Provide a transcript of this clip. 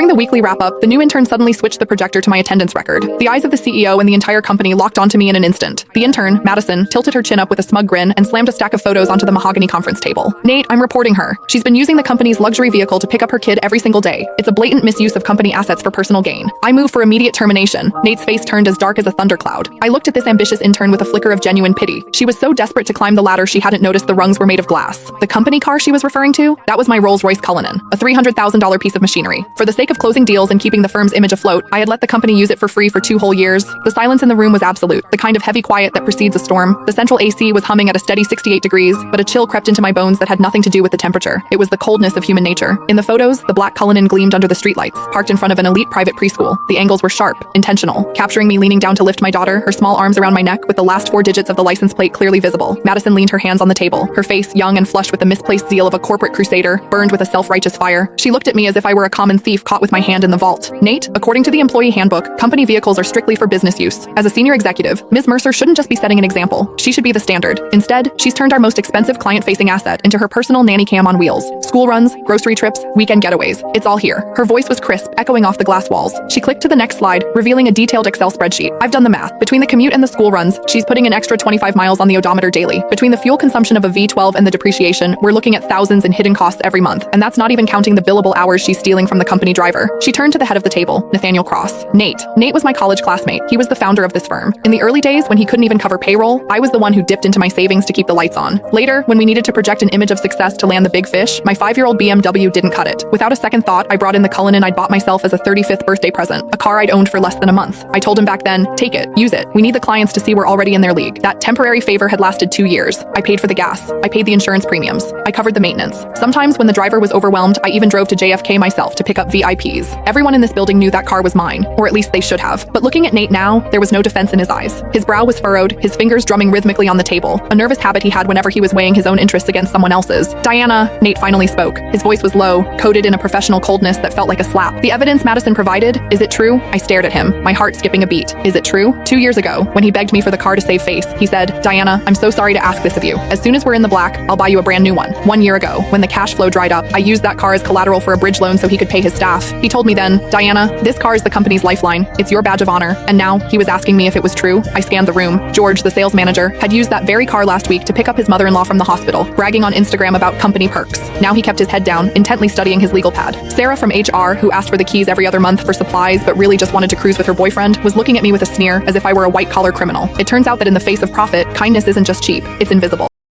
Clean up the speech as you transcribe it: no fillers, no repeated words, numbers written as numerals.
During the weekly wrap-up, the new intern suddenly switched the projector to my attendance record. The eyes of the CEO and the entire company locked onto me in an instant. The intern, Madison, tilted her chin up with a smug grin and slammed a stack of photos onto the mahogany conference table. Nate, I'm reporting her. She's been using the company's luxury vehicle to pick up her kid every single day. It's a blatant misuse of company assets for personal gain. I move for immediate termination. Nate's face turned as dark as a thundercloud. I looked at this ambitious intern with a flicker of genuine pity. She was so desperate to climb the ladder she hadn't noticed the rungs were made of glass. The company car she was referring to? That was my Rolls-Royce Cullinan, a $300,000 piece of machinery. For the sake of closing deals and keeping the firm's image afloat, I had let the company use it for free for 2 whole years. The silence in the room was absolute, the kind of heavy quiet that precedes a storm. The central AC was humming at a steady 68 degrees, but a chill crept into my bones that had nothing to do with the temperature. It was the coldness of human nature. In the photos, the black Cullinan gleamed under the streetlights, parked in front of an elite private preschool. The angles were sharp, intentional, capturing me leaning down to lift my daughter, her small arms around my neck with the last 4 digits of the license plate clearly visible. Madison leaned her hands on the table, her face, young and flushed with the misplaced zeal of a corporate crusader, burned with a self-righteous fire. She looked at me as if I were a common thief caught with my hand in the vault. Nate, according to the employee handbook, company vehicles are strictly for business use. As a senior executive, Ms. Mercer shouldn't just be setting an example. She should be the standard. Instead, she's turned our most expensive client-facing asset into her personal nanny cam on wheels. School runs, grocery trips, weekend getaways. It's all here. Her voice was crisp, echoing off the glass walls. She clicked to the next slide, revealing a detailed Excel spreadsheet. I've done the math. Between the commute and the school runs, she's putting an extra 25 miles on the odometer daily. Between the fuel consumption of a V12 and the depreciation, we're looking at thousands in hidden costs every month. And that's not even counting the billable hours she's stealing from the company driver. She turned to the head of the table, Nathaniel Cross. Nate was my college classmate. He was the founder of this firm. In the early days, when he couldn't even cover payroll, I was the one who dipped into my savings to keep the lights on. Later, when we needed to project an image of success to land the big fish, my 5-year-old BMW didn't cut it. Without a second thought, I brought in the Cullinan I'd bought myself as a 35th birthday present, a car I'd owned for less than a month. I told him back then, take it, use it. We need the clients to see we're already in their league. That temporary favor had lasted 2 years. I paid for the gas. I paid the insurance premiums. I covered the maintenance. Sometimes when the driver was overwhelmed, I even drove to JFK myself to pick up VIPs. Everyone in this building knew that car was mine, or at least they should have. But looking at Nate now, there was no defense in his eyes. His brow was furrowed, his fingers drumming rhythmically on the table, a nervous habit he had whenever he was weighing his own interests against someone else's. Diana, Nate finally spoke. His voice was low, coated in a professional coldness that felt like a slap. The evidence Madison provided, is it true? I stared at him, my heart skipping a beat. Is it true? 2 years ago, when he begged me for the car to save face, he said, Diana, I'm so sorry to ask this of you. As soon as we're in the black, I'll buy you a brand new one. 1 year ago, when the cash flow dried up, I used that car as collateral for a bridge loan so he could pay his staff. He told me then, Diana, this car is the company's lifeline. It's your badge of honor. And now, he was asking me if it was true. I scanned the room. George, the sales manager, had used that very car last week to pick up his mother-in-law from the hospital, bragging on Instagram about company perks. Now he kept his head down, intently studying his legal pad. Sarah from HR, who asked for the keys every other month for supplies but really just wanted to cruise with her boyfriend, was looking at me with a sneer as if I were a white-collar criminal. It turns out that in the face of profit, kindness isn't just cheap, it's invisible.